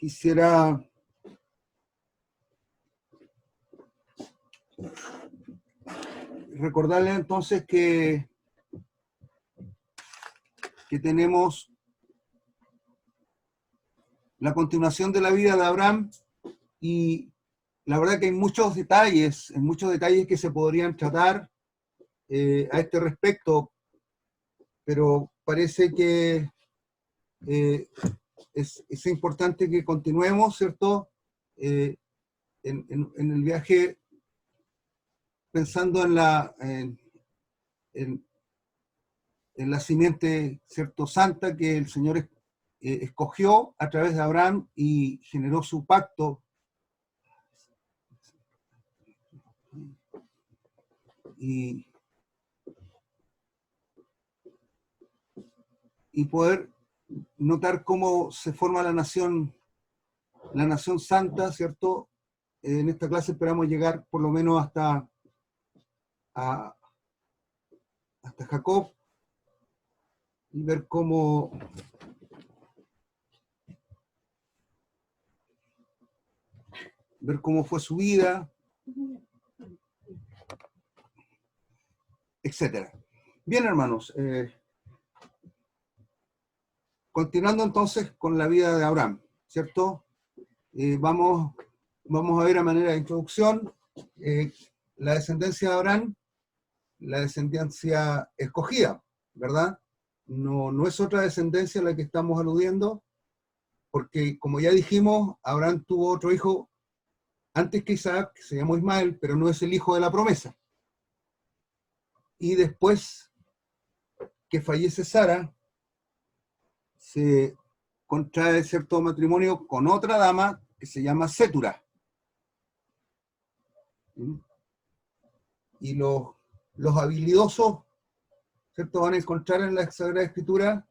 quisiera recordarle entonces que tenemos la continuación de la vida de Abraham, y la verdad que hay muchos detalles que se podrían tratar a este respecto, pero parece que es importante que continuemos, ¿cierto? En el viaje pensando en la simiente, ¿cierto?, santa que el Señor escogió a través de Abraham y generó su pacto. Y poder notar cómo se forma la nación santa, ¿cierto? En esta clase esperamos llegar por lo menos hasta Jacob y ver cómo fue su vida, etcétera. Bien, hermanos, continuando entonces con la vida de Abraham, ¿cierto? Vamos a ver a manera de introducción la descendencia de Abraham, la descendencia escogida, ¿verdad? No es otra descendencia a la que estamos aludiendo, porque como ya dijimos, Abraham tuvo otro hijo antes que Isaac, que se llamó Ismael, pero no es el hijo de la promesa. Y después que fallece Sara, se contrae cierto matrimonio con otra dama que se llama Sétura. Y los habilidosos, ¿cierto?, van a encontrar en la Sagrada Escritura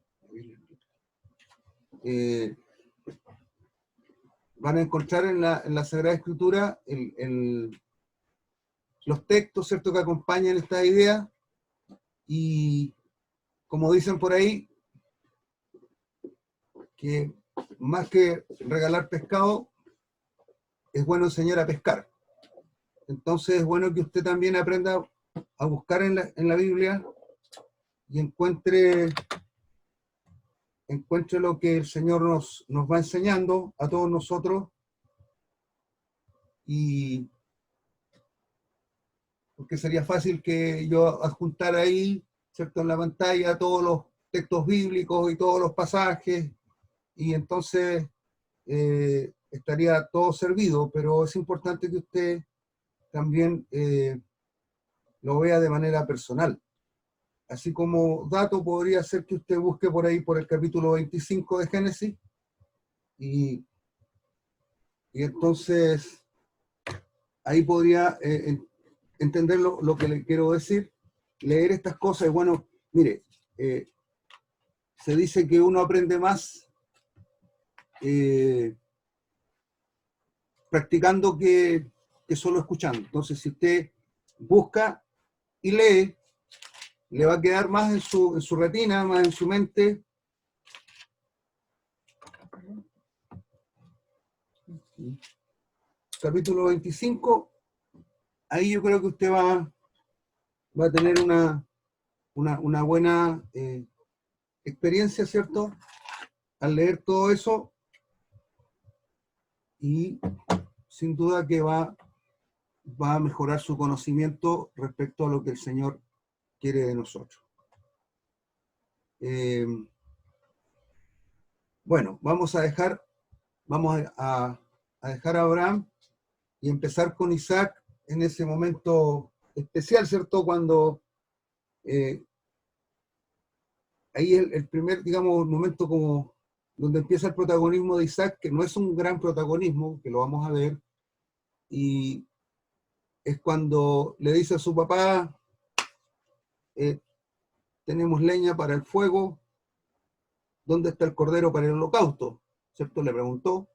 Sagrada Escritura los textos, ¿cierto?, que acompañan esta idea, y como dicen por ahí, que más que regalar pescado, es bueno enseñar a pescar. Entonces es bueno que usted también aprenda a buscar en la Biblia y encuentre lo que el Señor nos va enseñando a todos nosotros, y porque sería fácil que yo adjuntara ahí, ¿cierto?, en la pantalla todos los textos bíblicos y todos los pasajes, y entonces estaría todo servido, pero es importante que usted también lo vea de manera personal. Así como dato, podría ser que usted busque por ahí por el capítulo 25 de Génesis, y entonces ahí podría entender lo que le quiero decir, leer estas cosas. Y bueno, mire, se dice que uno aprende más practicando que solo escuchando. Entonces, si usted busca y lee, le va a quedar más en su retina, más en su mente. Capítulo 25, ahí yo creo que usted va a tener una buena experiencia, ¿cierto?, al leer todo eso, y sin duda que va a mejorar su conocimiento respecto a lo que el Señor quiere de nosotros. Bueno, vamos a dejar a Abraham y empezar con Isaac en ese momento especial, ¿cierto?, cuando ahí el primer, digamos, momento como donde empieza el protagonismo de Isaac, que no es un gran protagonismo, que lo vamos a ver, y es cuando le dice a su papá, tenemos leña para el fuego, ¿dónde está el cordero para el holocausto? ¿Cierto? Le preguntó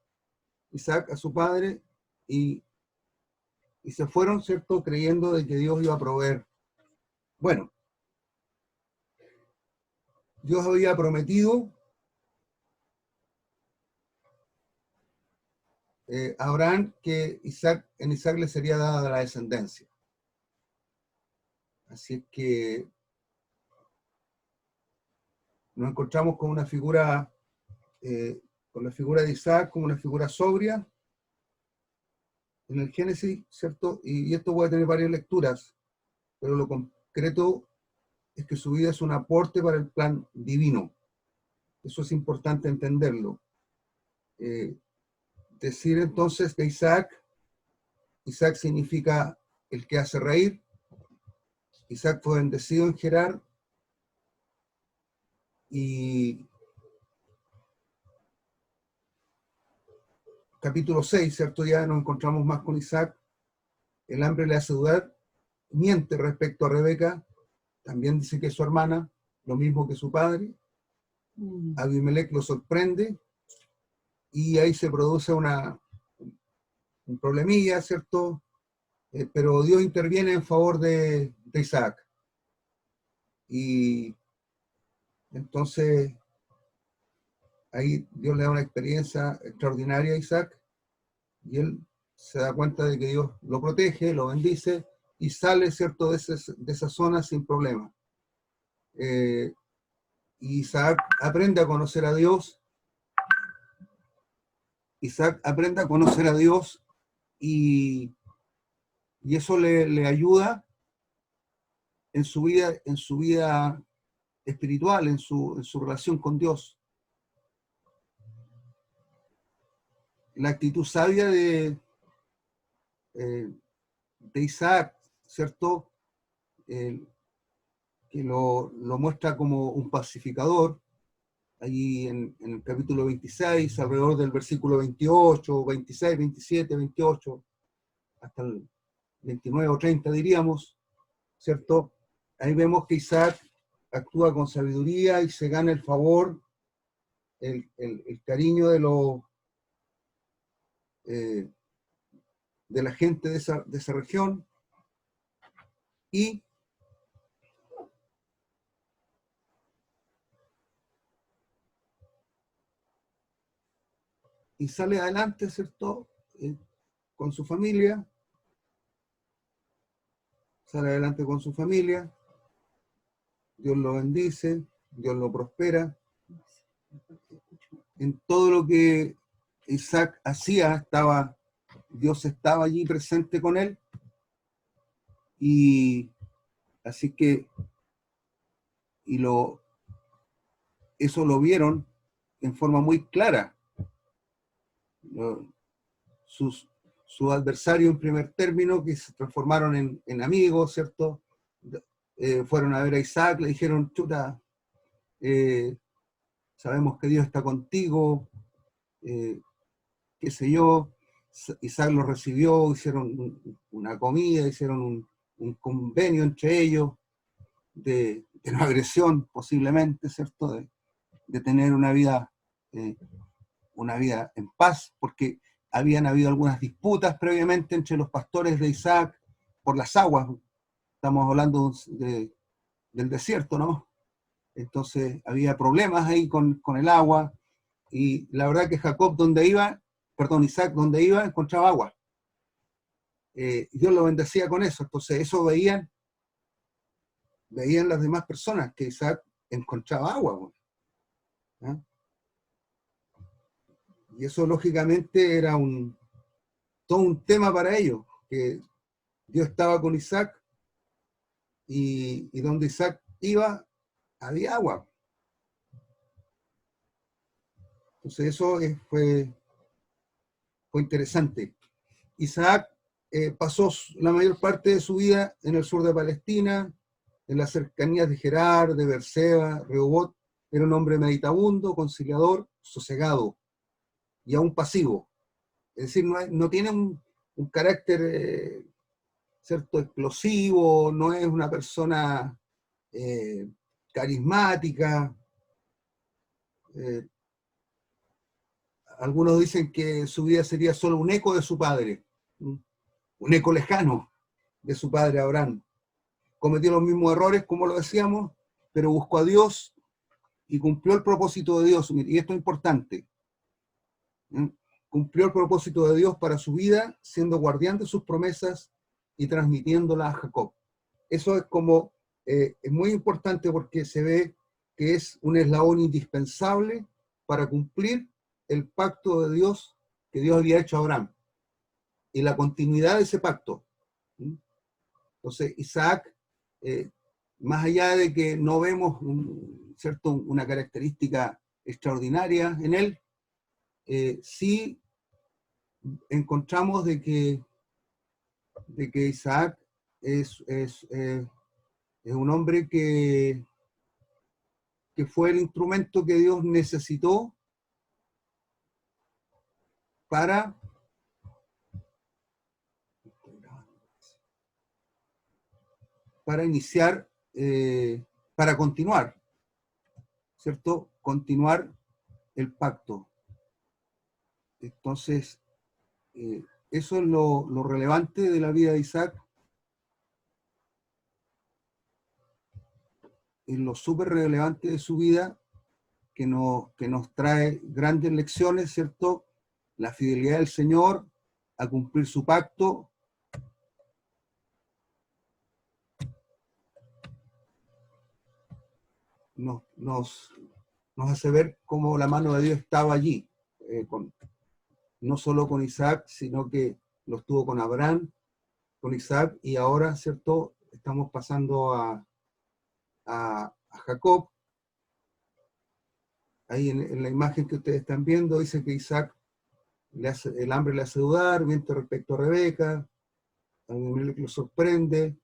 Isaac a su padre, y se fueron, ¿cierto?, creyendo de que Dios iba a proveer. Bueno, Dios había prometido Abraham que en Isaac le sería dada la descendencia. Así es que nos encontramos con una figura, con la figura de Isaac como una figura sobria en el Génesis, ¿cierto? Y esto puede tener varias lecturas, pero lo concreto es que su vida es un aporte para el plan divino. Eso es importante entenderlo. Decir entonces que Isaac significa el que hace reír. Isaac fue bendecido en Gerar y capítulo 6, ¿cierto? Ya nos encontramos más con Isaac. El hambre le hace dudar, miente respecto a Rebeca, también dice que es su hermana, lo mismo que su padre. Abimelech lo sorprende y ahí se produce un problemilla, ¿cierto? Pero Dios interviene en favor de Isaac. Y entonces ahí Dios le da una experiencia extraordinaria a Isaac y él se da cuenta de que Dios lo protege, lo bendice y sale, ¿cierto?, de esa zona sin problema. Isaac aprende a conocer a Dios. Isaac aprende a conocer a Dios y eso le ayuda en su vida espiritual, en su relación con Dios. La actitud sabia de Isaac, ¿cierto? Que lo muestra como un pacificador, allí en el capítulo 26, alrededor del versículo 28, 26, 27, 28, hasta el 29 o 30 diríamos, ¿cierto? Ahí vemos que Isaac actúa con sabiduría y se gana el favor, el cariño de la gente de esa región y sale adelante, ¿cierto? Con su familia, Dios lo bendice, Dios lo prospera. En todo lo que Isaac hacía, Dios estaba allí presente con él, y así que eso lo vieron en forma muy clara. Sus adversarios en primer término, que se transformaron en amigos, ¿cierto? Fueron a ver a Isaac, le dijeron, chuta, sabemos que Dios está contigo, qué sé yo. Isaac lo recibió, hicieron una comida, hicieron un convenio entre ellos de no agresión, posiblemente, ¿cierto? De tener una vida en paz, porque habían habido algunas disputas previamente entre los pastores de Isaac por las aguas. Estamos hablando del desierto, ¿no? Entonces había problemas ahí con el agua, y la verdad que Isaac donde iba encontraba agua. Dios lo bendecía con eso. Entonces eso veían las demás personas, que Isaac encontraba agua, ¿no? Y eso lógicamente era todo un tema para ellos, que Dios estaba con Isaac y donde Isaac iba había agua. Entonces eso fue interesante. Isaac pasó la mayor parte de su vida en el sur de Palestina, en las cercanías de Gerar, de Beerseba, Rehobot. Era un hombre meditabundo, conciliador, sosegado y aún pasivo. Es decir, no tiene un carácter cierto explosivo, no es una persona carismática. Algunos dicen que su vida sería solo un eco de su padre, un eco lejano de su padre Abraham. Cometió los mismos errores, como lo decíamos, pero buscó a Dios y cumplió el propósito de Dios. Y esto es importante. cumplió el propósito de Dios para su vida, siendo guardián de sus promesas y transmitiéndolas a Jacob. Eso es como, es muy importante porque se ve que es un eslabón indispensable para cumplir el pacto de Dios que Dios había hecho a Abraham y la continuidad de ese pacto. Entonces, Isaac, más allá de que no vemos ¿cierto? Una característica extraordinaria en él, sí encontramos de que Isaac es un hombre que fue el instrumento que Dios necesitó para iniciar, para continuar, ¿cierto? Continuar el pacto. Entonces, eso es lo relevante de la vida de Isaac. Es lo súper relevante de su vida que nos trae grandes lecciones, ¿cierto? La fidelidad del Señor a cumplir su pacto. Nos hace ver cómo la mano de Dios estaba allí, no solo con Isaac, sino que lo estuvo con Abraham, con Isaac, y ahora, ¿cierto? Estamos pasando a Jacob. Ahí en la imagen que ustedes están viendo, dice que Isaac el hambre le hace dudar, miente respecto a Rebeca, a Abimelech lo sorprende.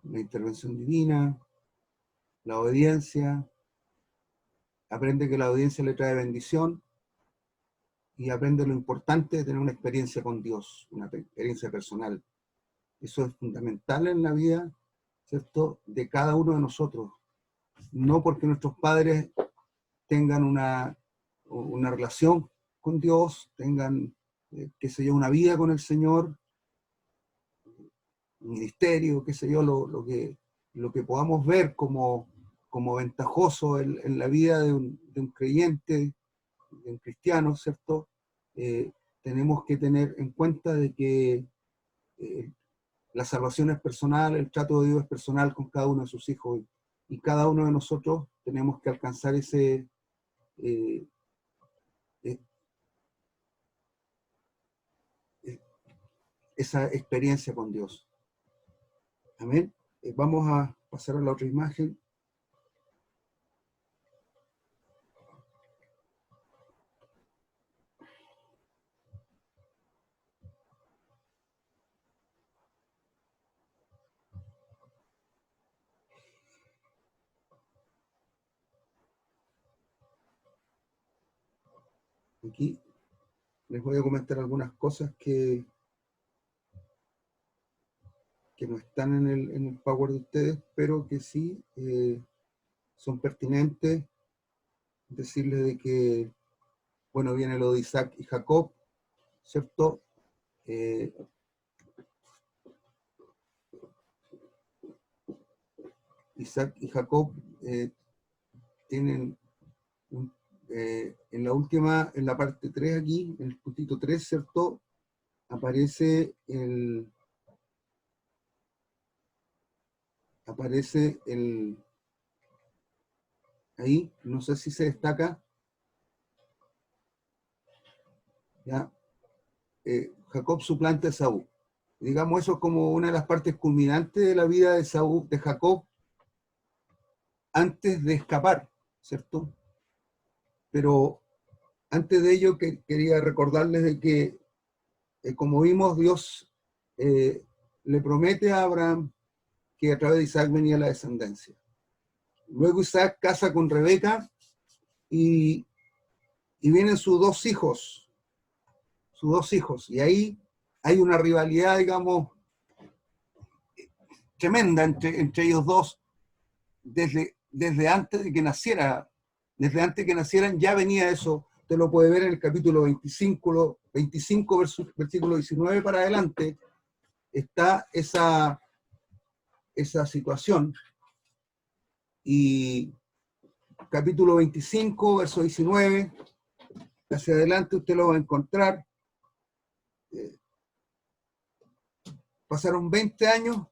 La intervención divina, la obediencia, aprende que la obediencia le trae bendición y aprende lo importante de tener una experiencia con Dios, una experiencia personal. Eso es fundamental en la vida, ¿cierto?, de cada uno de nosotros. No porque nuestros padres tengan una relación con Dios, tengan, qué sé yo, una vida con el Señor, un ministerio, qué sé yo, lo que podamos ver como ventajoso en la vida de un creyente, de un cristiano, ¿cierto? Tenemos que tener en cuenta de que la salvación es personal, el trato de Dios es personal con cada uno de sus hijos, y cada uno de nosotros tenemos que alcanzar esa experiencia con Dios. Amén. Vamos a pasar a la otra imagen. Aquí les voy a comentar algunas cosas que no están en el Power de ustedes, pero que sí son pertinentes. Decirles de que, bueno, viene lo de Isaac y Jacob, ¿cierto? Isaac y Jacob tienen en la última, en la parte 3 aquí, en el puntito 3, ¿cierto? Aparece ahí, no sé si se destaca, ¿ya? Jacob suplanta a Esaú. Digamos, eso es como una de las partes culminantes de la vida de Esaú, de Jacob, antes de escapar, ¿cierto? Pero antes de ello quería recordarles de que, como vimos, Dios le promete a Abraham que a través de Isaac venía la descendencia. Luego Isaac casa con Rebeca y vienen sus dos hijos, y ahí hay una rivalidad, digamos, tremenda entre ellos dos, desde antes de que naciera, desde antes de que nacieran ya venía eso. Usted lo puede ver en el capítulo 25 versículo 19 para adelante, está esa situación. Y capítulo 25, verso 19, hacia adelante usted lo va a encontrar. Pasaron 20 años,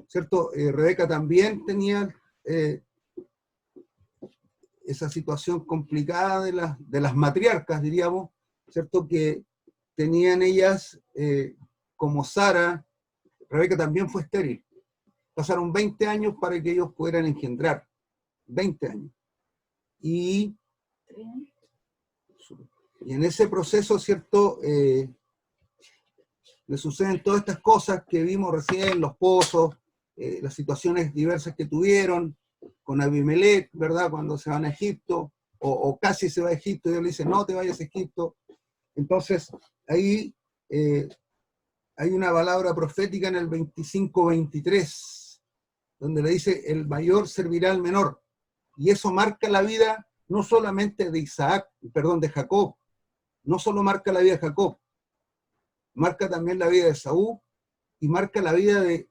¿cierto? Rebeca también tenía esa situación complicada de las matriarcas, diríamos, ¿cierto? Que tenían ellas, como Sara, Rebeca también fue estéril. Pasaron 20 años para que ellos pudieran engendrar. 20 años. Y en ese proceso, ¿cierto? Le suceden todas estas cosas que vimos recién, los pozos, las situaciones diversas que tuvieron con Abimelech, ¿verdad? Cuando se van a Egipto, o casi se va a Egipto, y Dios le dice, no te vayas a Egipto. Entonces, ahí hay una palabra profética en el 25-23, donde le dice, el mayor servirá al menor. Y eso marca la vida no solamente de de Jacob, no solo marca la vida de Jacob, marca también la vida de Esaú y marca la vida de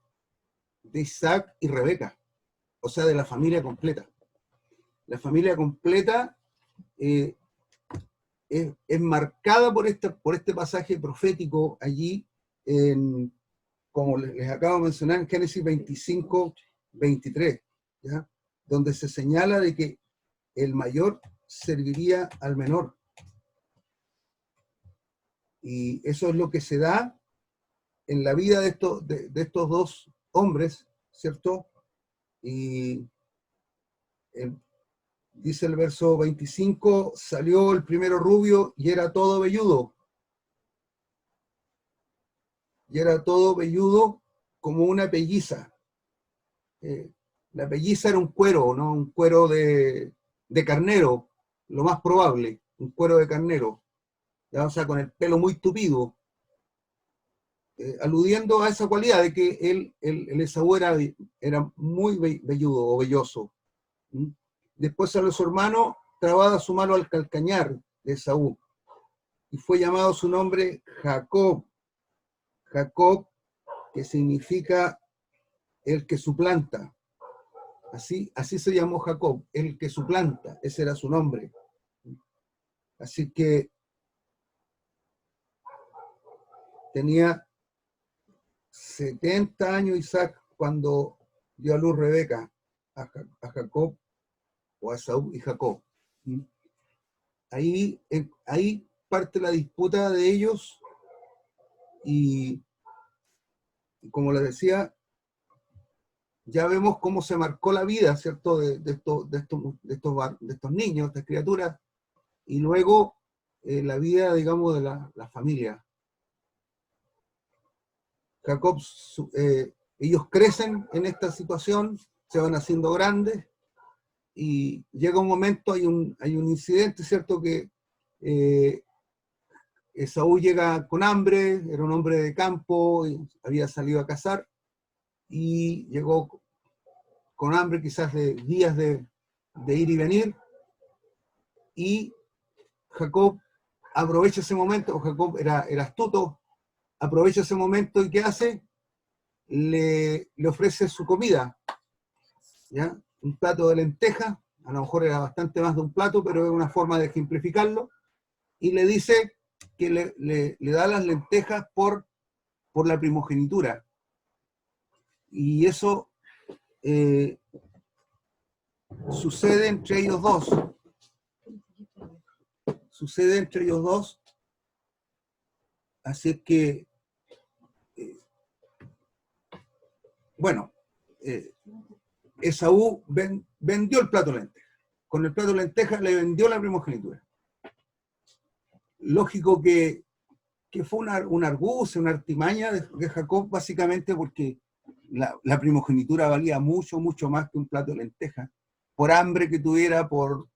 Isaac y Rebeca, o sea, de la familia completa. La familia completa es marcada por este pasaje profético allí, como les acabo de mencionar, en Génesis 25-23, ¿ya? Donde se señala de que el mayor serviría al menor. Y eso es lo que se da en la vida de estos dos hombres, ¿cierto? Y dice el verso 25, salió el primero rubio y era todo velludo. Y era todo velludo como una pelliza. La pelliza era un cuero, ¿no? Un cuero de carnero, lo más probable, un cuero de carnero, ¿ya? O sea, con el pelo muy tupido, aludiendo a esa cualidad de que el Esaú era muy velludo o velloso. ¿Mm? Después salió su hermano, trabada su mano al calcañar de Esaú, y fue llamado su nombre Jacob. Jacob, que significa el que suplanta. Así se llamó Jacob, el que suplanta, ese era su nombre. Así que tenía 70 años Isaac cuando dio a luz Rebeca a Jacob, o a Esaú y Jacob. Ahí parte la disputa de ellos y como les decía, ya vemos cómo se marcó la vida, ¿cierto? De estos niños, estas criaturas, y luego la vida, digamos, de la familia. Jacob, ellos crecen en esta situación, se van haciendo grandes, y llega un momento, hay un incidente, ¿cierto? Que Esaú llega con hambre, era un hombre de campo, había salido a cazar, y llegó con hambre quizás de días de ir y venir, y Jacob aprovecha ese momento, Jacob era astuto, aprovecha ese momento y ¿qué hace? Le ofrece su comida, ¿ya? Un plato de lentejas, a lo mejor era bastante más de un plato, pero es una forma de ejemplificarlo, y le dice que le da las lentejas por la primogenitura. Y eso sucede entre ellos dos. Así es que, bueno, Esaú vendió el plato de lentejas. Con el plato de lentejas le vendió la primogenitura. Lógico que fue una argucia, una artimaña de Jacob, básicamente porque la primogenitura valía mucho, mucho más que un plato de lentejas. Por hambre que tuviera, por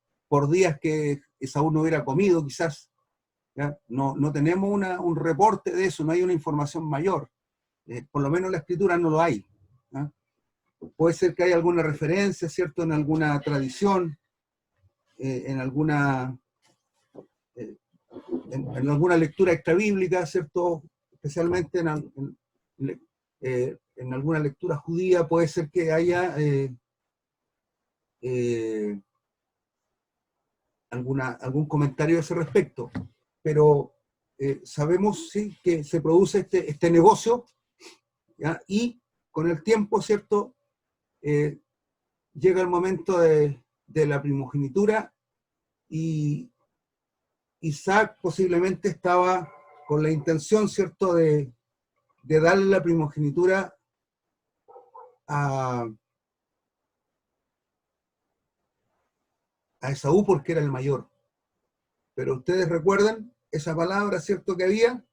días que Esaú no hubiera comido, quizás. ¿Ya? No tenemos un reporte de eso, no hay una información mayor. Por lo menos en la escritura no lo hay. ¿Ya? Puede ser que haya alguna referencia, ¿cierto?, en alguna tradición, en alguna lectura extrabíblica, ¿cierto?, especialmente en alguna lectura judía, puede ser que haya algún comentario a ese respecto, pero sabemos, sí, que se produce este negocio, ¿ya? Y con el tiempo, ¿cierto? Llega el momento de la primogenitura y Isaac posiblemente estaba con la intención, ¿cierto?, de darle la primogenitura a Esaú porque era el mayor. Pero ustedes recuerdan esa palabra, ¿cierto?, que había,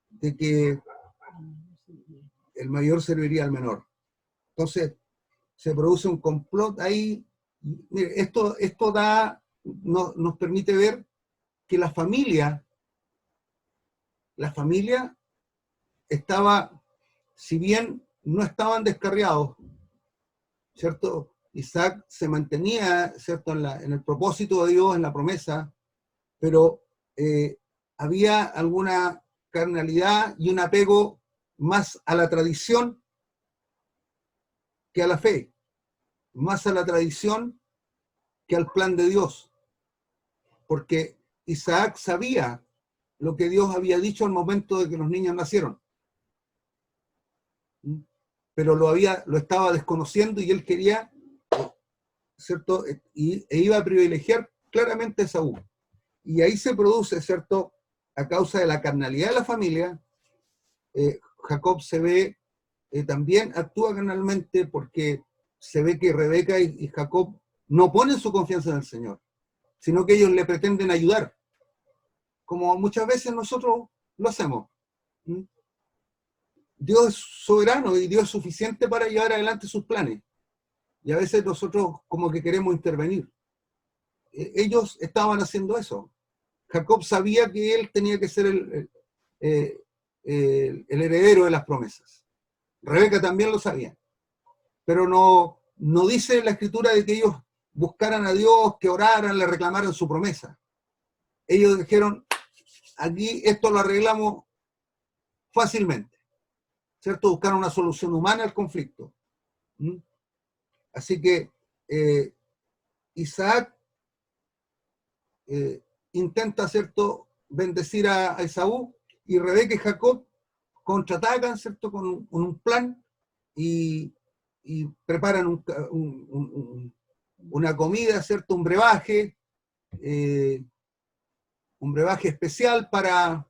de que el mayor serviría al menor. Entonces, se produce un complot ahí. Mire, esto nos permite ver que la familia estaba, si bien no estaban descarriados, ¿cierto? Isaac se mantenía, ¿cierto?, en el propósito de Dios, en la promesa, pero había alguna carnalidad y un apego más a la tradición que a la fe, más a la tradición que al plan de Dios, porque Isaac sabía lo que Dios había dicho al momento de que los niños nacieron, pero lo estaba desconociendo y él quería, ¿cierto?, e iba a privilegiar claramente a Esaú. Y ahí se produce, ¿cierto?, a causa de la carnalidad de la familia, Jacob se ve, también actúa carnalmente porque se ve que Rebeca y Jacob no ponen su confianza en el Señor, sino que ellos le pretenden ayudar, como muchas veces nosotros lo hacemos. Dios es soberano y Dios es suficiente para llevar adelante sus planes. Y a veces nosotros como que queremos intervenir. Ellos estaban haciendo eso. Jacob sabía que él tenía que ser el heredero de las promesas. Rebeca también lo sabía. Pero no dice la escritura de que ellos buscaran a Dios, que oraran, le reclamaran su promesa. Ellos dijeron, aquí esto lo arreglamos fácilmente, ¿cierto? Buscar una solución humana al conflicto. Así que Isaac intenta, ¿cierto?, bendecir a Esaú, y Rebeca y Jacob contraatacan, ¿cierto?, con un plan y preparan una comida, ¿cierto?, un brebaje especial para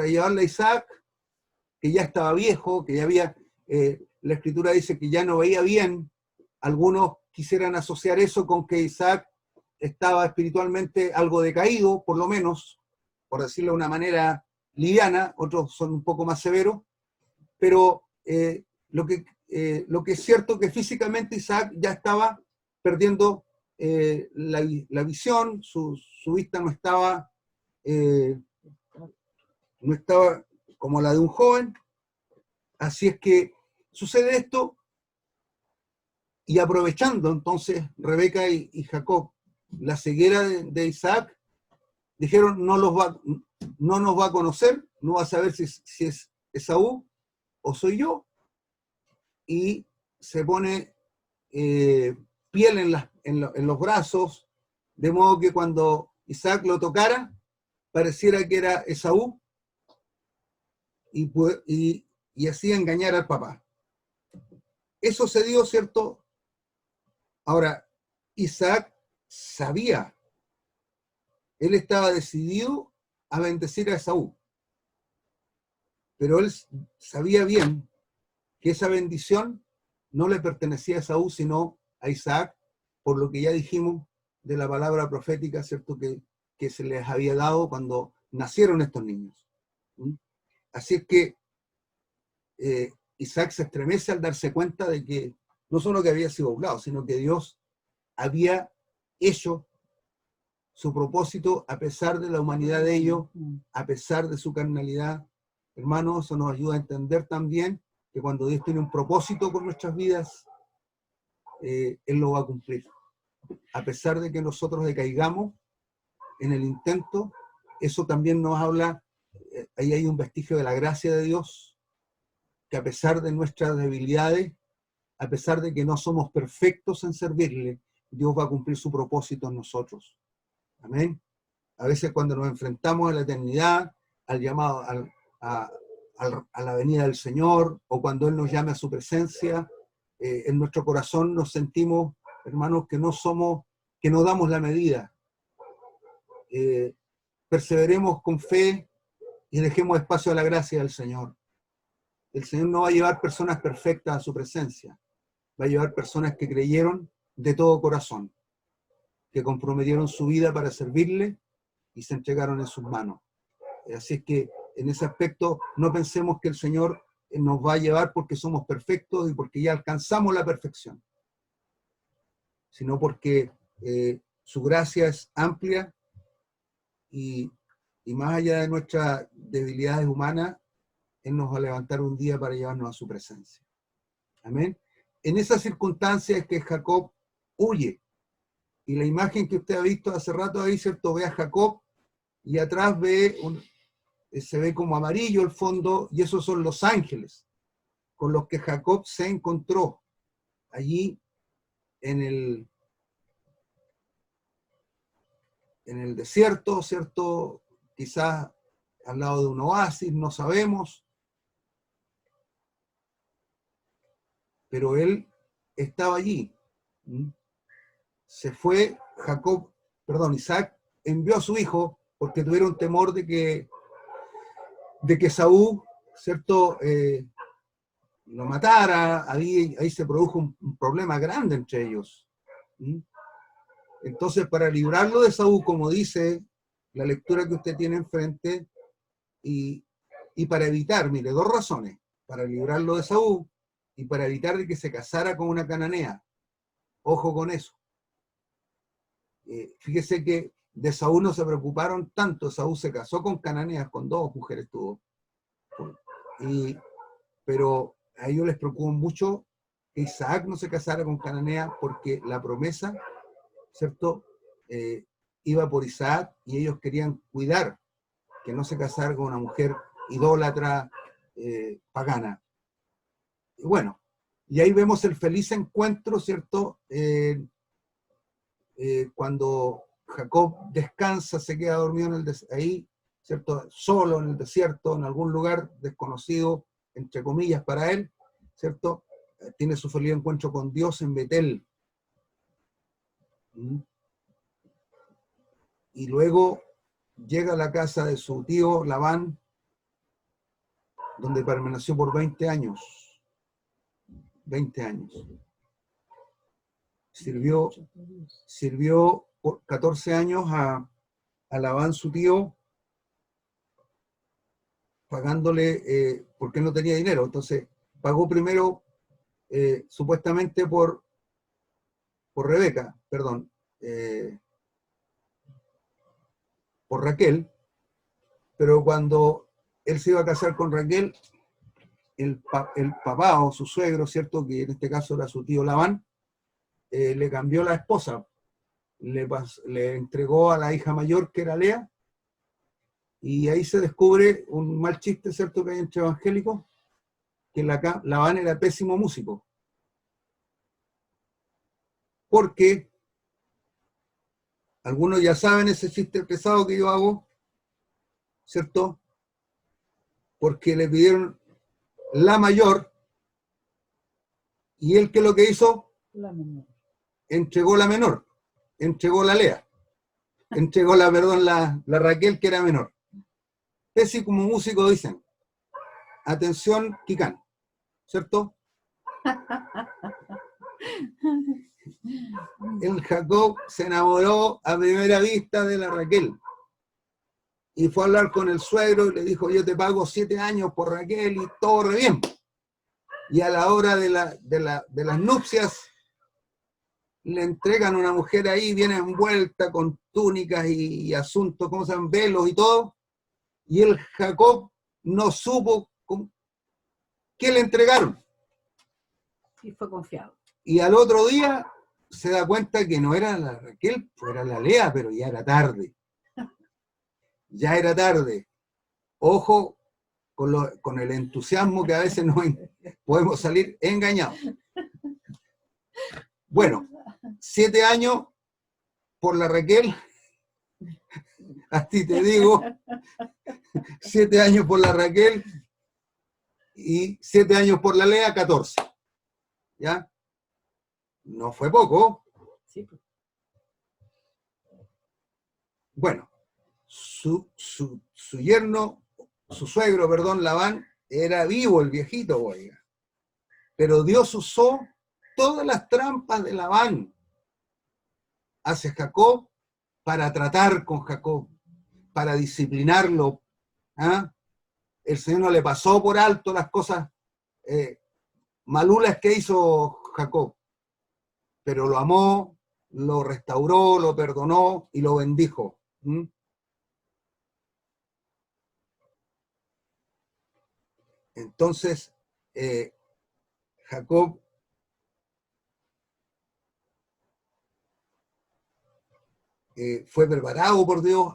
llevarle a Isaac, que ya estaba viejo, que ya había, la escritura dice que ya no veía bien. Algunos quisieran asociar eso con que Isaac estaba espiritualmente algo decaído, por lo menos, por decirlo de una manera liviana, otros son un poco más severos, pero lo que es cierto es que físicamente Isaac ya estaba perdiendo la visión, su vista no estaba como la de un joven. Así es que sucede esto, y aprovechando entonces Rebeca y Jacob la ceguera de Isaac, dijeron, no nos va a conocer, no va a saber si es Esaú o soy yo, y se pone piel en los brazos, de modo que cuando Isaac lo tocara, pareciera que era Esaú, y así engañar al papá. Eso se dio, ¿cierto? Ahora, Isaac sabía, él estaba decidido a bendecir a Esaú, pero él sabía bien que esa bendición no le pertenecía a Esaú, sino a Isaac, por lo que ya dijimos de la palabra profética, ¿cierto?, que se les había dado cuando nacieron estos niños. Así es que Isaac se estremece al darse cuenta de que no solo que había sido burlado, sino que Dios había hecho su propósito a pesar de la humanidad de ellos, a pesar de su carnalidad. Hermanos, eso nos ayuda a entender también que cuando Dios tiene un propósito con nuestras vidas, Él lo va a cumplir. A pesar de que nosotros decaigamos en el intento, eso también nos habla, ahí hay un vestigio de la gracia de Dios, que a pesar de nuestras debilidades, a pesar de que no somos perfectos en servirle, Dios va a cumplir su propósito en nosotros. Amén. A veces cuando nos enfrentamos a la eternidad, al llamado, a la venida del Señor, o cuando Él nos llame a su presencia, en nuestro corazón nos sentimos, hermanos, que no damos la medida. Perseveremos con fe y dejemos espacio a la gracia del Señor. El Señor no va a llevar personas perfectas a su presencia, va a llevar personas que creyeron de todo corazón, que comprometieron su vida para servirle y se entregaron en sus manos. Así es que en ese aspecto no pensemos que el Señor nos va a llevar porque somos perfectos y porque ya alcanzamos la perfección, sino porque su gracia es amplia y más allá de nuestras debilidades humanas, Él nos va a levantar un día para llevarnos a su presencia. Amén. En esas circunstancias es que Jacob huye. Y la imagen que usted ha visto hace rato ahí, ¿cierto? Ve a Jacob y atrás se ve como amarillo el fondo, y esos son los ángeles con los que Jacob se encontró allí en el desierto, ¿cierto? Quizás al lado de un oasis, no sabemos, pero él estaba allí. Se fue Isaac envió a su hijo porque tuvieron temor de que Esaú, ¿cierto?, lo matara. Ahí se produjo un problema grande entre ellos. Entonces, para librarlo de Esaú, como dice la lectura que usted tiene enfrente, y para evitar, mire, dos razones: para librarlo de Esaú y para evitar de que se casara con una cananea. Ojo con eso. Fíjese que de Esaú no se preocuparon tanto. Esaú se casó con cananeas, con 2 mujeres tuvo. Pero a ellos les preocupó mucho que Isaac no se casara con cananea, porque la promesa, ¿cierto?, iba por Isaac, y ellos querían cuidar que no se casara con una mujer idólatra, pagana. Y bueno, y ahí vemos el feliz encuentro, ¿cierto?, cuando Jacob descansa, se queda dormido ahí, ¿cierto?, solo en el desierto, en algún lugar desconocido, entre comillas, para él, ¿cierto? Tiene su feliz encuentro con Dios en Betel. Y luego llega a la casa de su tío Labán, donde permaneció por 20 años. 20 años. Sirvió por 14 años a Labán, su tío, pagándole, porque no tenía dinero. Entonces pagó primero, supuestamente por Rebeca, perdón, por Raquel, pero cuando él se iba a casar con Raquel, el papá o su suegro, ¿cierto?, que en este caso era su tío Labán, le cambió la esposa, le entregó a la hija mayor, que era Lea, y ahí se descubre un mal chiste, ¿cierto?, que hay entre evangélicos, que Labán era pésimo músico, porque algunos ya saben ese chiste pesado que yo hago, ¿cierto?, porque le pidieron la mayor, y él, ¿qué es lo que hizo? La menor. Entregó la menor, entregó la Lea, entregó la Raquel, que era menor. Pésimo como músico, dicen. Atención, Kikán, ¿cierto? El Jacob se enamoró a primera vista de la Raquel y fue a hablar con el suegro y le dijo: yo te pago 7 años por Raquel y todo re bien. Y a la hora de las nupcias le entregan una mujer ahí, viene envuelta con túnicas y asuntos, ¿cómo se llaman?, velos y todo, y el Jacob no supo qué le entregaron. Y fue confiado. Y al otro día se da cuenta que no era la Raquel, era la Lea, pero ya era tarde. Ya era tarde. Ojo con el entusiasmo, que a veces podemos salir engañados. Bueno, 7 años por la Raquel, a ti te digo, 7 años por la Raquel y 7 años por la Lea, 14. ¿Ya? No fue poco. Sí, pues. Bueno, su yerno, su suegro, perdón, Labán, era vivo el viejito, oiga. Pero Dios usó todas las trampas de Labán hacia Jacob para tratar con Jacob, para disciplinarlo. ¿Ah? El Señor no le pasó por alto las cosas malulas que hizo Jacob, pero lo amó, lo restauró, lo perdonó y lo bendijo. ¿Mm? Entonces, Jacob fue preparado por Dios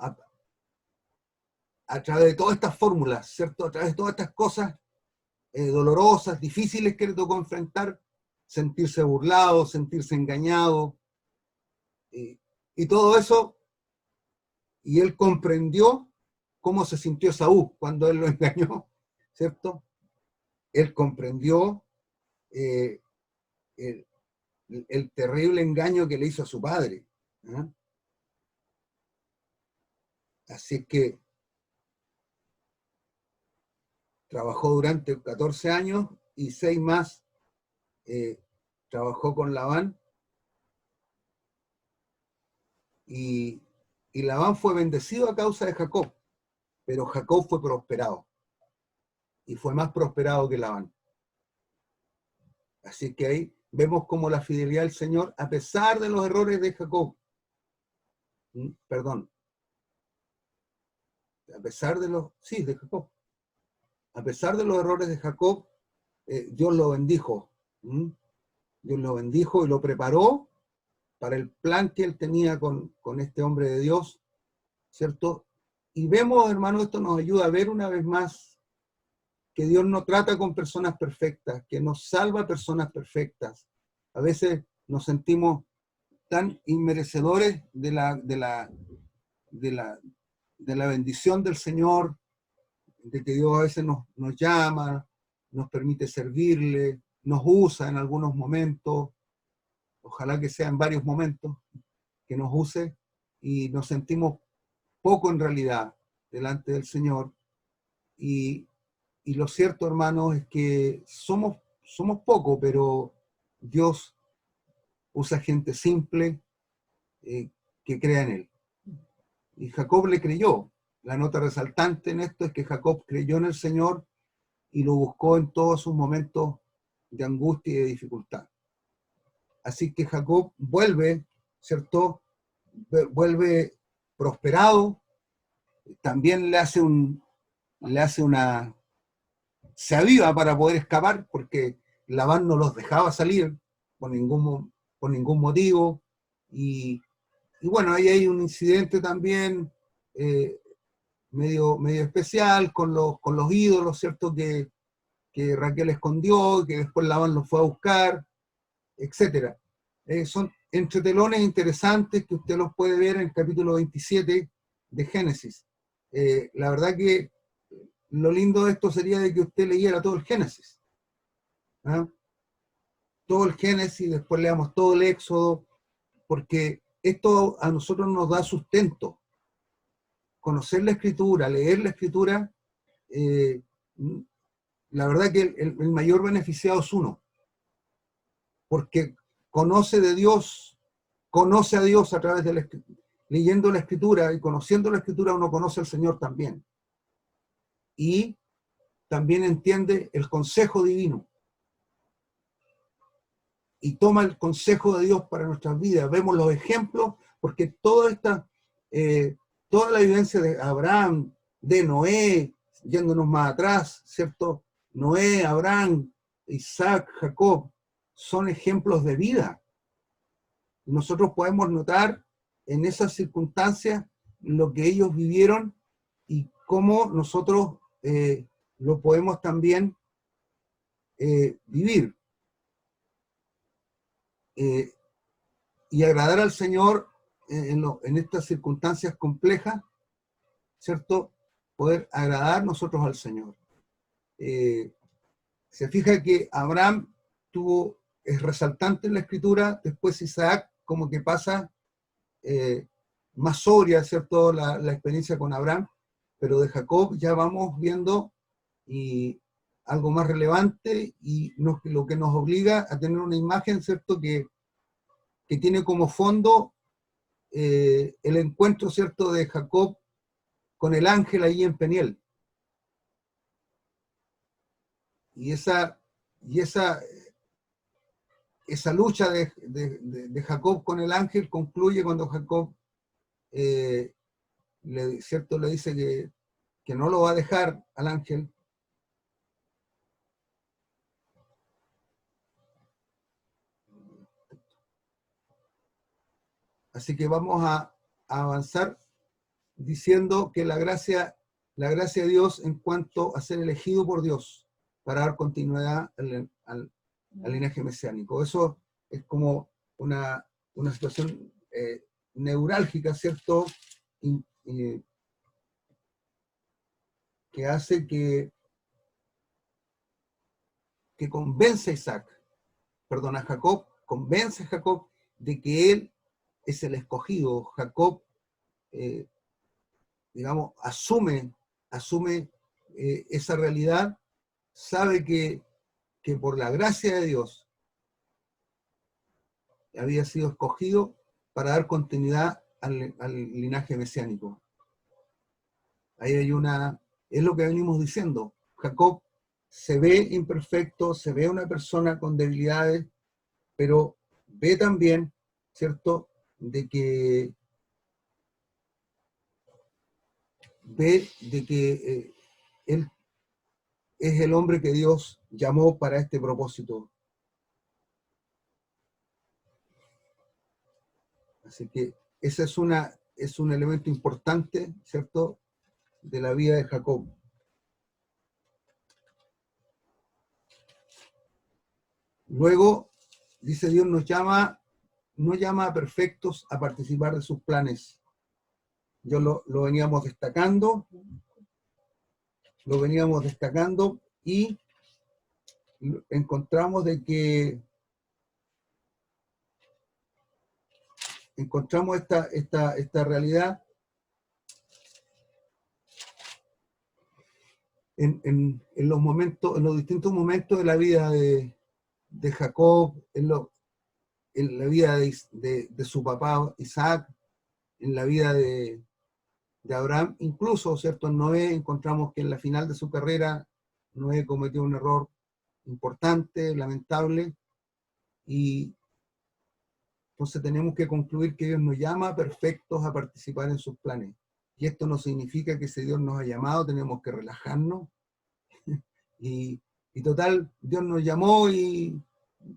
a través de todas estas fórmulas, ¿cierto? A través de todas estas cosas dolorosas, difíciles que le tocó enfrentar, sentirse burlado, sentirse engañado, y todo eso, y él comprendió cómo se sintió Esaú cuando él lo engañó, ¿cierto? Él comprendió eh, el, el terrible engaño que le hizo a su padre. ¿Eh? Así que trabajó durante 14 años y 6 más trabajó con Labán, y Labán fue bendecido a causa de Jacob, pero Jacob fue prosperado y fue más prosperado que Labán. Así que ahí vemos como la fidelidad del Señor, a pesar de los errores de Jacob, perdón, a pesar de los, sí, de Jacob, a pesar de los errores de Jacob, Dios lo bendijo. Dios lo bendijo y lo preparó para el plan que él tenía con este hombre de Dios, ¿cierto? Y vemos, hermano, esto nos ayuda a ver una vez más que Dios no trata con personas perfectas, que nos salva a personas perfectas. A veces nos sentimos tan inmerecedores de la bendición del Señor, de que Dios a veces nos llama, nos permite servirle, nos usa en algunos momentos, ojalá que sea en varios momentos, que nos use, y nos sentimos poco en realidad delante del Señor. Y lo cierto, hermanos, es que somos poco, pero Dios usa gente simple que crea en Él. Y Jacob le creyó. La nota resaltante en esto es que Jacob creyó en el Señor y lo buscó en todos sus momentos de angustia y de dificultad. Así que Jacob vuelve, ¿cierto? Vuelve prosperado, también se aviva para poder escapar, porque Labán no los dejaba salir por ningún motivo, y bueno, ahí hay un incidente también medio especial con los ídolos, ¿cierto? Que Raquel escondió, que después Labán los fue a buscar, etc. Son entretelones interesantes que usted los puede ver en el capítulo 27 de Génesis. La verdad que lo lindo de esto sería de que usted leyera todo el Génesis. ¿Ah? Todo el Génesis, después leamos todo el Éxodo, porque esto a nosotros nos da sustento. Conocer la Escritura, leer la Escritura, la verdad que el mayor beneficiado es uno, porque conoce de Dios, conoce a Dios a través de leyendo la Escritura, y conociendo la Escritura uno conoce al Señor también. Y también entiende el consejo divino. Y toma el consejo de Dios para nuestras vidas. Vemos los ejemplos, porque toda la vivencia de Abraham, de Noé, yéndonos más atrás, ¿cierto? Noé, Abraham, Isaac, Jacob, son ejemplos de vida. Nosotros podemos notar en esas circunstancias lo que ellos vivieron y cómo nosotros lo podemos también vivir. y agradar al Señor en estas circunstancias complejas, ¿cierto? Poder agradar nosotros al Señor. Se fija que Abraham es resaltante en la Escritura, después Isaac como que pasa más sobria, ¿cierto? La experiencia con Abraham, pero de Jacob ya vamos viendo y algo más relevante y lo que nos obliga a tener una imagen, ¿cierto? Que tiene como fondo el encuentro, ¿cierto? De Jacob con el ángel ahí en Peniel. Y esa lucha de Jacob con el ángel concluye cuando Jacob ¿cierto? Le dice que no lo va a dejar al ángel. Así que vamos a avanzar diciendo que la gracia de Dios en cuanto a ser elegido por Dios para dar continuidad al linaje mesiánico. Eso es como una situación neurálgica, ¿cierto? Que hace que convence a Jacob, convence a Jacob de que él es el escogido. Jacob, digamos, asume esa realidad, sabe que por la gracia de Dios había sido escogido para dar continuidad al linaje mesiánico. Ahí es lo que venimos diciendo. Jacob se ve imperfecto, se ve una persona con debilidades, pero ve también, ¿cierto?, de que él es el hombre que Dios llamó para este propósito. Así que ese es un elemento importante, ¿cierto?, de la vida de Jacob. Luego, dice Dios no llama a perfectos a participar de sus planes. Yo lo veníamos destacando y encontramos esta realidad en los distintos momentos de la vida de Jacob, en la vida de su papá Isaac, en la vida de Abraham, incluso, ¿cierto? En Noé encontramos que en la final de su carrera Noé cometió un error importante, lamentable, y entonces tenemos que concluir que Dios nos llama perfectos a participar en sus planes. Y esto no significa que si Dios nos ha llamado tenemos que relajarnos. y total, Dios nos llamó y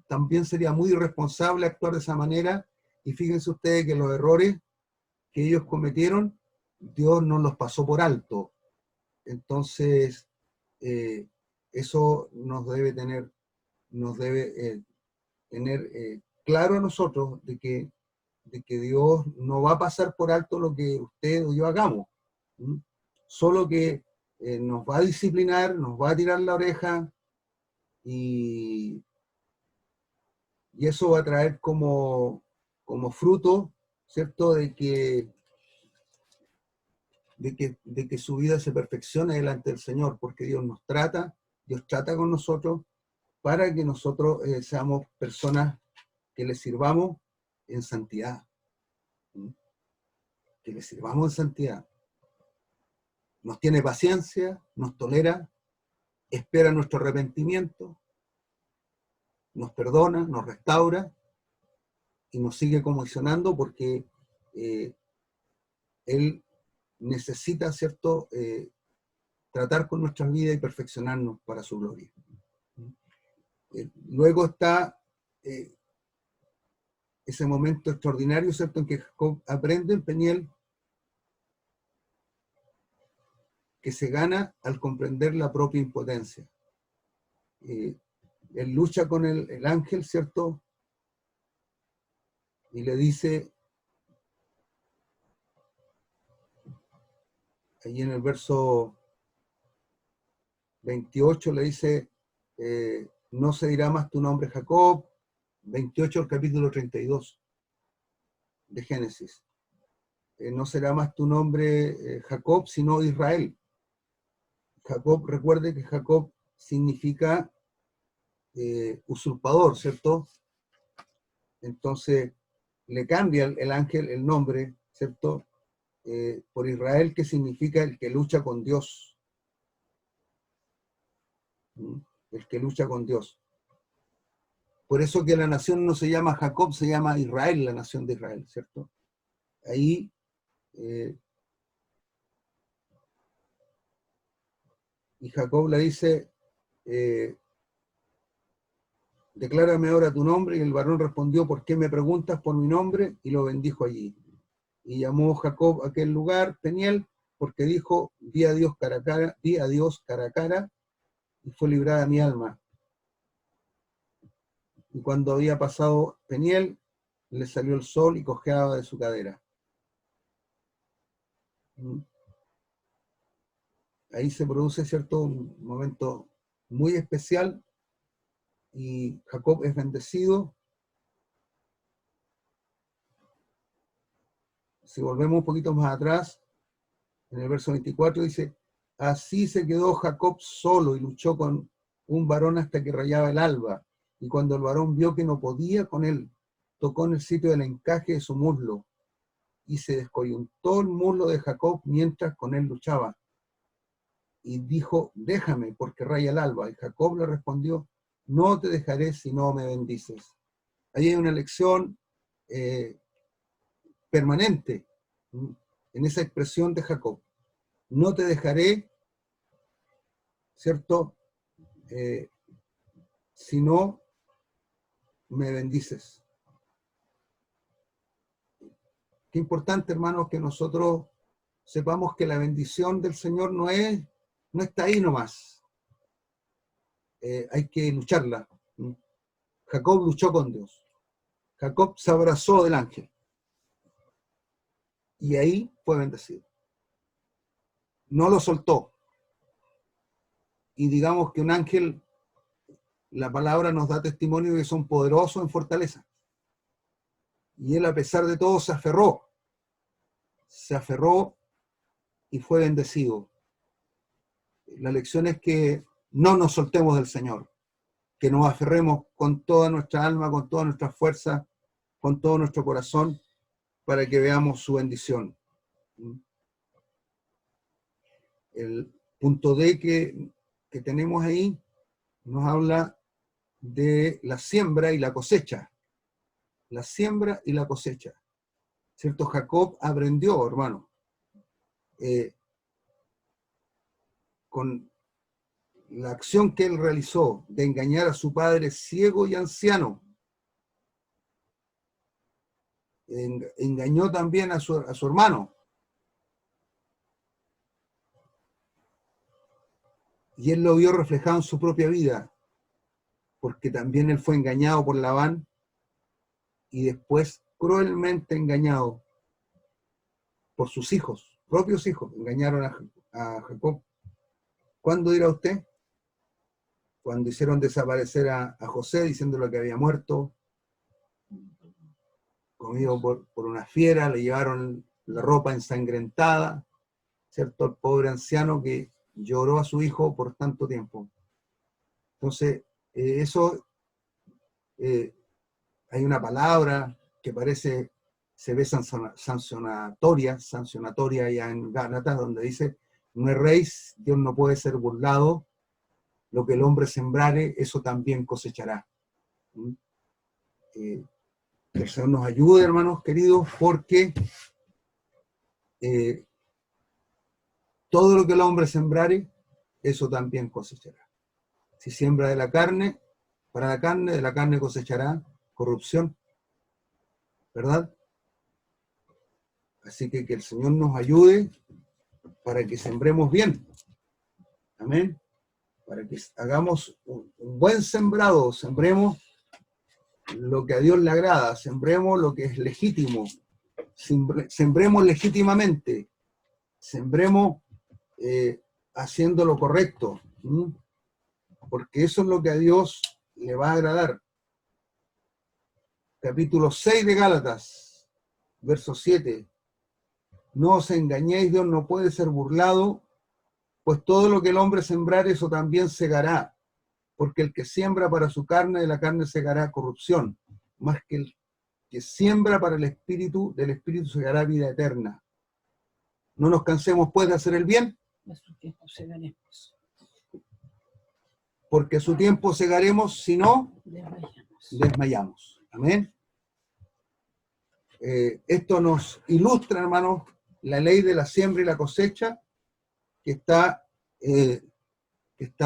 también sería muy irresponsable actuar de esa manera. Y fíjense ustedes que los errores que ellos cometieron, Dios no los pasó por alto. Entonces, eso nos debe tener claro a nosotros de que Dios no va a pasar por alto lo que usted o yo hagamos. Solo que nos va a disciplinar, nos va a tirar la oreja y eso va a traer como fruto, ¿cierto?, de que su vida se perfeccione delante del Señor, porque Dios trata con nosotros para que nosotros seamos personas que le sirvamos en santidad. Que le sirvamos en santidad. Nos tiene paciencia, nos tolera, espera nuestro arrepentimiento, nos perdona, nos restaura y nos sigue comisionando porque Él necesita, ¿cierto?, tratar con nuestras vidas y perfeccionarnos para su gloria. Luego está ese momento extraordinario, ¿cierto?, en que Jacob aprende en Peniel que se gana al comprender la propia impotencia. Él lucha con el ángel, ¿cierto?, y le dice, ahí en el verso 28 le dice, no se dirá más tu nombre Jacob, 28 del capítulo 32 de Génesis. No será más tu nombre Jacob, sino Israel. Jacob, recuerde que Jacob significa usurpador, ¿cierto? Entonces le cambia el ángel el nombre, ¿cierto? Por Israel, que significa el que lucha con Dios. El que lucha con Dios. Por eso que la nación no se llama Jacob, se llama Israel, la nación de Israel, ¿cierto? Ahí y Jacob le dice, declárame ahora tu nombre, y el varón respondió, ¿por qué me preguntas por mi nombre? Y lo bendijo allí. Y llamó Jacob a aquel lugar Peniel, porque dijo, vi a Dios cara a cara, y fue librada mi alma. Y cuando había pasado Peniel, le salió el sol y cojeaba de su cadera. Ahí se produce, ¿cierto?, un momento muy especial, y Jacob es bendecido. Si volvemos un poquito más atrás, en el verso 24 dice, así se quedó Jacob solo y luchó con un varón hasta que rayaba el alba. Y cuando el varón vio que no podía con él, tocó en el sitio del encaje de su muslo, y se descoyuntó el muslo de Jacob mientras con él luchaba. Y dijo, déjame, porque raya el alba. Y Jacob le respondió, no te dejaré si no me bendices. Ahí hay una lección permanente en esa expresión de Jacob. No te dejaré, ¿cierto? Si no me bendices. Qué importante, hermanos, que nosotros sepamos que la bendición del Señor no está ahí nomás. Hay que lucharla. Jacob luchó con Dios. Jacob se abrazó del ángel. Y ahí fue bendecido. No lo soltó. Y digamos que un ángel, la palabra nos da testimonio de que son poderosos en fortaleza. Y él, a pesar de todo, se aferró y fue bendecido. La lección es que no nos soltemos del Señor, que nos aferremos con toda nuestra alma, con toda nuestra fuerza, con todo nuestro corazón, para que veamos su bendición. El punto D que tenemos ahí nos habla de la siembra y la cosecha. La siembra y la cosecha. ¿Cierto? Jacob aprendió, hermano, con la acción que él realizó de engañar a su padre ciego y anciano. Engañó también a su hermano. Y él lo vio reflejado en su propia vida, porque también él fue engañado por Labán y después cruelmente engañado por sus hijos, propios hijos. Engañaron a Jacob. ¿Cuándo dirá usted? Cuando hicieron desaparecer a José diciéndole que había muerto, comido por una fiera, le llevaron la ropa ensangrentada, ¿cierto? El pobre anciano que lloró a su hijo por tanto tiempo. Entonces, hay una palabra que se ve sancionatoria ya en Gálatas, donde dice, no erréis, Dios no puede ser burlado, lo que el hombre sembrare, eso también cosechará. Que el Señor nos ayude, hermanos queridos, porque todo lo que el hombre sembrare, eso también cosechará. Si siembra de la carne, para la carne, de la carne cosechará corrupción, ¿verdad? Así que el Señor nos ayude para que sembremos bien. Amén. Para que hagamos un buen sembrado, sembremos lo que a Dios le agrada, sembremos lo que es legítimo, sembremos legítimamente, sembremos haciendo lo correcto, porque eso es lo que a Dios le va a agradar. Capítulo 6 de Gálatas, verso 7. No os engañéis, Dios no puede ser burlado, pues todo lo que el hombre sembrar, eso también segará. Porque el que siembra para su carne, de la carne segará corrupción, más que el que siembra para el Espíritu, del Espíritu segará vida eterna. No nos cansemos, pues, de hacer el bien, Nuestro tiempo segaremos. porque su tiempo segaremos, si no, Desmayamos. desmayamos. Amén. Esto nos ilustra, hermanos, la ley de la siembra y la cosecha, que está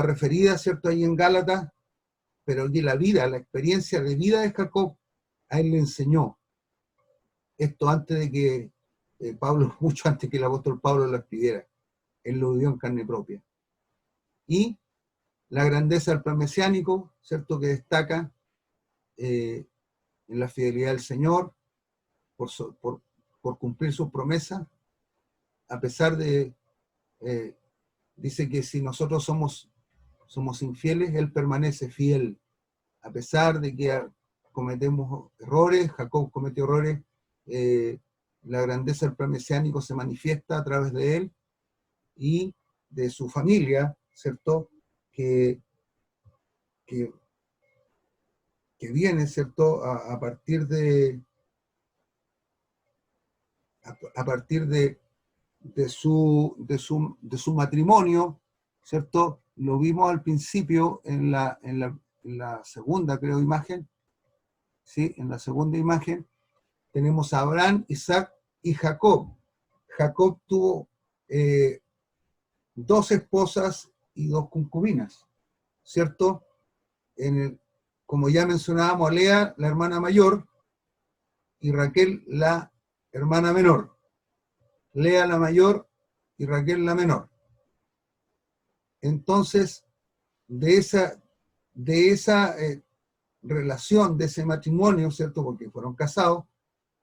referida, ¿cierto?, ahí en Gálatas, pero aquí la vida, la experiencia de vida de Jacob, a él le enseñó. Esto antes de que Pablo, mucho antes que el apóstol Pablo lo escribiera. Él lo vivió en carne propia. Y la grandeza del plan mesiánico, ¿cierto?, que destaca en la fidelidad del Señor, por cumplir sus promesas, a pesar de, dice que si nosotros somos infieles, Él permanece fiel, a pesar de que cometemos errores. Jacob cometió errores, la grandeza del plan mesiánico se manifiesta a través de él y de su familia, ¿cierto?, que viene, ¿cierto?, a partir de su matrimonio, ¿cierto? Lo vimos al principio en la segunda, creo, imagen, ¿sí? En la segunda imagen tenemos a Abraham, Isaac y Jacob. Jacob tuvo 2 esposas y 2 concubinas, ¿cierto? Como ya mencionábamos, a Lea, la hermana mayor, y Raquel, la hermana menor. Lea la mayor y Raquel la menor. Entonces, de esa relación, de ese matrimonio, ¿cierto?, porque fueron casados,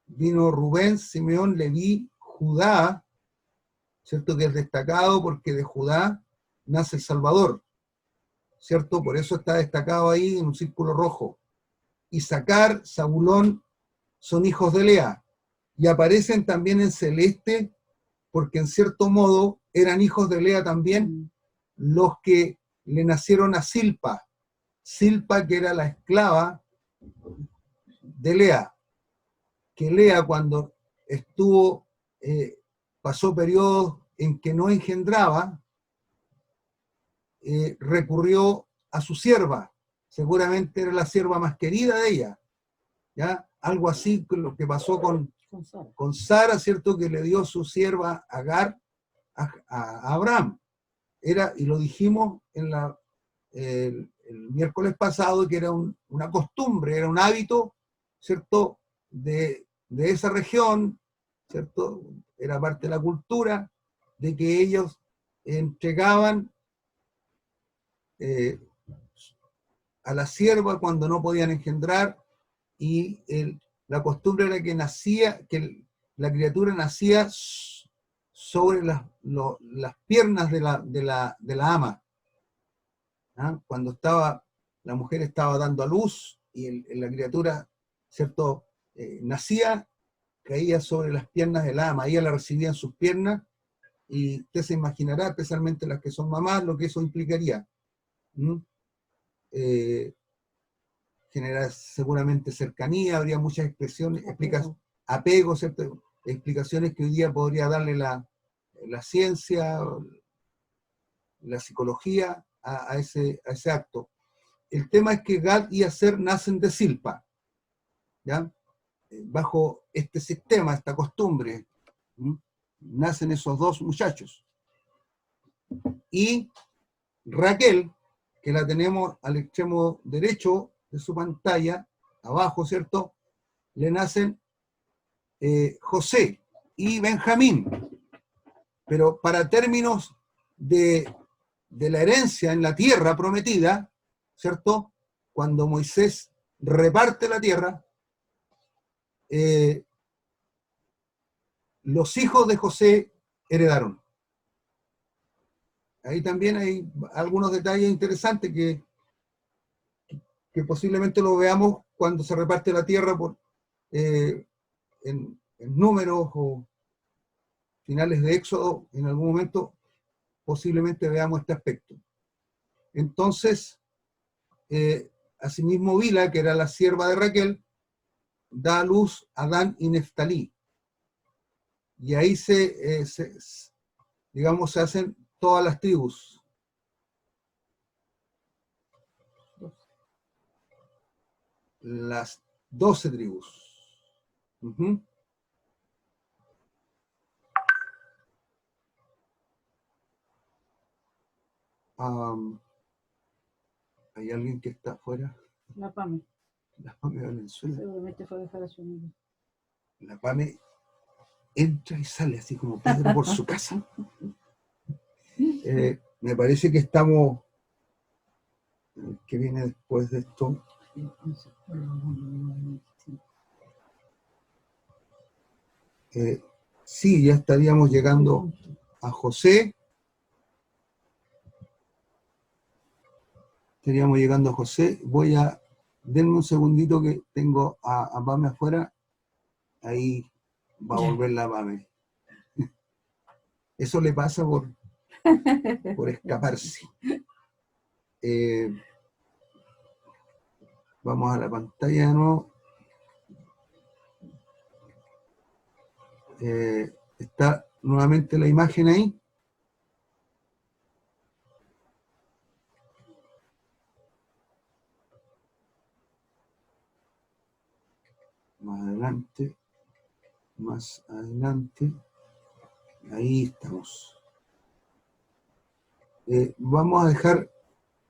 vino Rubén, Simeón, Leví, Judá, ¿cierto?, que es destacado porque de Judá nace el Salvador, ¿cierto? Por eso está destacado ahí en un círculo rojo. Isaacar, Zabulón son hijos de Lea, y aparecen también en celeste porque en cierto modo eran hijos de Lea también los que le nacieron a Silpa, que era la esclava de Lea, que Lea cuando pasó periodos en que no engendraba, recurrió a su sierva, seguramente era la sierva más querida de ella, ¿ya? Algo así con lo que pasó con Sara, ¿cierto?, que le dio su sierva Agar a Abraham. Y lo dijimos el miércoles pasado, que era una costumbre, era un hábito, ¿cierto?, de esa región, ¿cierto? Era parte de la cultura, de que ellos entregaban a la sierva cuando no podían engendrar, y la costumbre era que la criatura nacía sobre las piernas de la ama. ¿Ah? Cuando la mujer estaba dando a luz y la criatura, ¿cierto?, nacía, caía sobre las piernas de la ama, ella la recibía en sus piernas, y usted se imaginará, especialmente las que son mamás, lo que eso implicaría. Generar seguramente cercanía, habría muchas expresiones, apego, ¿cierto?, explicaciones que hoy día podría darle la ciencia, la psicología a ese acto. El tema es que Gad y Aser nacen de Silpa, ¿ya? Bajo este sistema, esta costumbre, nacen esos 2 muchachos. Y Raquel, que la tenemos al extremo derecho de su pantalla, abajo, ¿cierto?, le nacen José y Benjamín. Pero para términos de la herencia en la tierra prometida, ¿cierto?, cuando Moisés reparte la tierra, los hijos de José heredaron. Ahí también hay algunos detalles interesantes que posiblemente lo veamos cuando se reparte la tierra en números o finales de Éxodo. En algún momento posiblemente veamos este aspecto. Entonces, asimismo Bila, que era la sierva de Raquel, da a luz a Dan y Neftalí. Y ahí digamos, se hacen todas las tribus. Las 12 tribus. Uh-huh. ¿Hay alguien que está afuera? La PAME. La PAME Valenzuela. Seguramente fue a dejar a su amigo. La PAME entra y sale así como Pedro por su casa. Me parece que estamos... ¿Qué viene después de esto? Sí, ya estaríamos llegando a José. Estaríamos llegando a José. Denme un segundito que tengo a Pame afuera. Ahí va a volver la Pame. Eso le pasa por escaparse. Vamos a la pantalla de nuevo. Está nuevamente la imagen ahí. Más adelante, ahí estamos. Vamos a dejar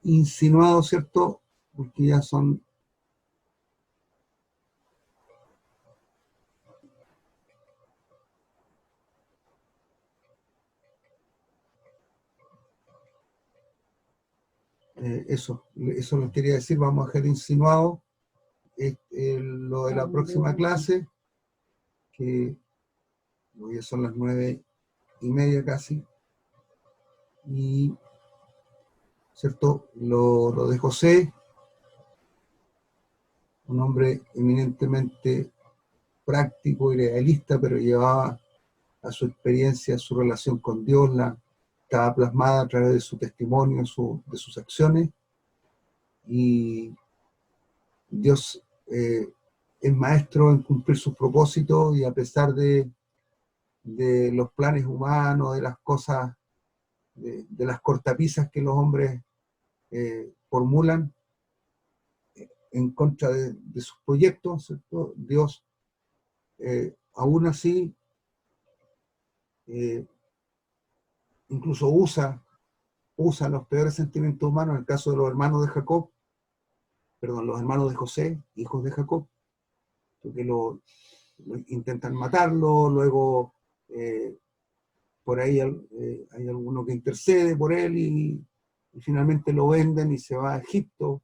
insinuado, ¿cierto? Porque ya son... eso lo quería decir, vamos a dejar insinuado lo de la próxima clase, que hoy ya son las 9:30 casi, y ¿cierto? Lo de José, un hombre eminentemente práctico y realista, pero llevaba a su experiencia, su relación con Dios, estaba plasmada a través de su testimonio, de sus acciones, y Dios es maestro en cumplir sus propósitos, y a pesar de los planes humanos, de las cosas, de las cortapisas que los hombres formulan en contra de sus proyectos, ¿cierto? Dios aún así incluso usa los peores sentimientos humanos. En el caso de los hermanos de Jacob, los hermanos de José, hijos de Jacob, porque lo intentan matarlo, luego por ahí hay alguno que intercede por él y finalmente lo venden y se va a Egipto,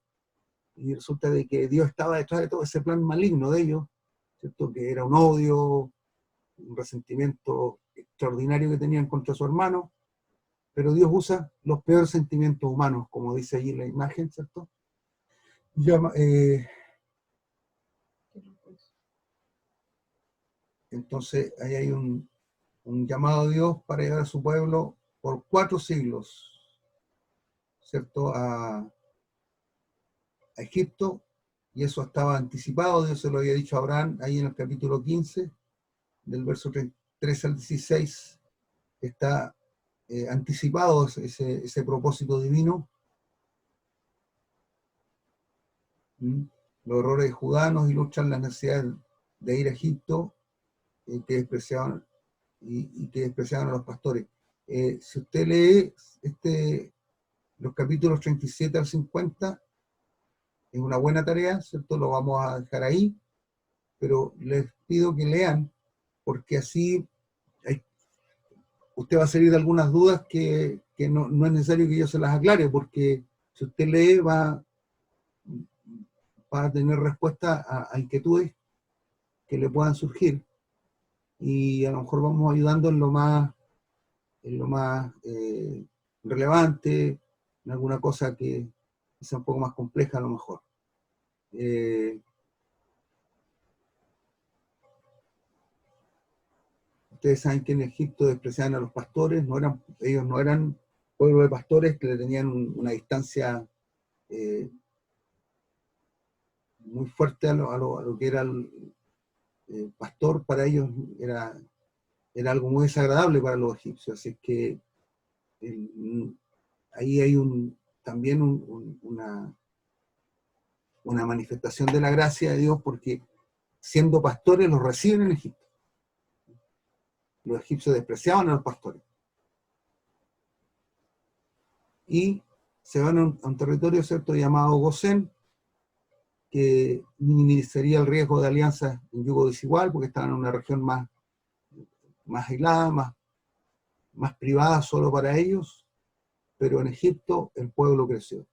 y resulta de que Dios estaba detrás de todo ese plan maligno de ellos, ¿cierto? Que era un odio, un resentimiento extraordinario que tenían contra su hermano, pero Dios usa los peores sentimientos humanos, como dice allí en la imagen, ¿cierto? Entonces ahí hay un llamado de Dios para llevar a su pueblo por 4 siglos, ¿cierto? A Egipto, y eso estaba anticipado. Dios se lo había dicho a Abraham ahí en el capítulo 15, del verso 13 al 16, está anticipado ese propósito divino. Los errores de Judá nos ilustran las necesidades de ir a Egipto, que despreciaban y que despreciaban a los pastores. Si usted lee los capítulos 37 al 50, es una buena tarea, ¿cierto? Lo vamos a dejar ahí, pero les pido que lean, porque así usted va a salir de algunas dudas que no es necesario que yo se las aclare, porque si usted lee va para tener respuesta a inquietudes que le puedan surgir, y a lo mejor vamos ayudando en lo más relevante, en alguna cosa que sea un poco más compleja a lo mejor. Ustedes saben que en Egipto despreciaban a los pastores, ellos no eran pueblo de pastores que le tenían una distancia muy fuerte a lo que era el pastor. Para ellos era algo muy desagradable para los egipcios, así que ahí hay también una manifestación de la gracia de Dios, porque siendo pastores los reciben en Egipto. Los egipcios despreciaban a los pastores. Y se van a un territorio, ¿cierto?, llamado Gosén, que minimizaría el riesgo de alianzas en yugo desigual, porque estaban en una región más aislada, más privada solo para ellos, pero en Egipto el pueblo creció.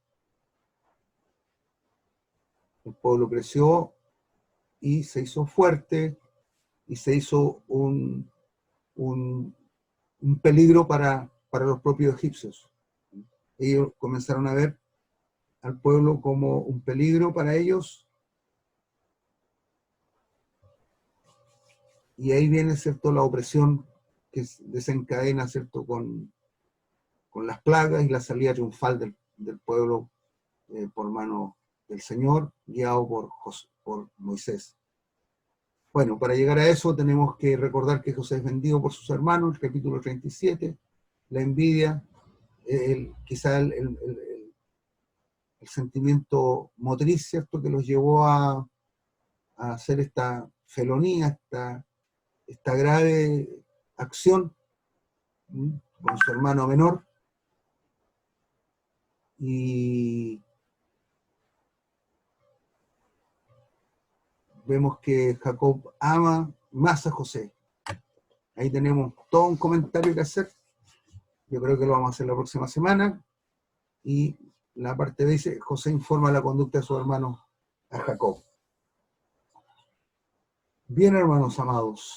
El pueblo creció y se hizo fuerte, y se hizo un peligro para los propios egipcios. Ellos comenzaron a ver al pueblo como un peligro para ellos, y ahí viene, ¿cierto?, la opresión que desencadena, ¿cierto?, con las plagas y la salida triunfal del pueblo por mano del Señor, guiado por Moisés. Bueno, para llegar a eso tenemos que recordar que José es vendido por sus hermanos, el capítulo 37, la envidia, quizá el sentimiento motriz, ¿cierto?, que los llevó a hacer esta felonía, esta grave acción con su hermano menor, y vemos que Jacob ama más a José. Ahí tenemos todo un comentario que hacer. Yo creo que lo vamos a hacer la próxima semana. Y la parte B dice: José informa la conducta de su hermano a Jacob. Bien, hermanos amados.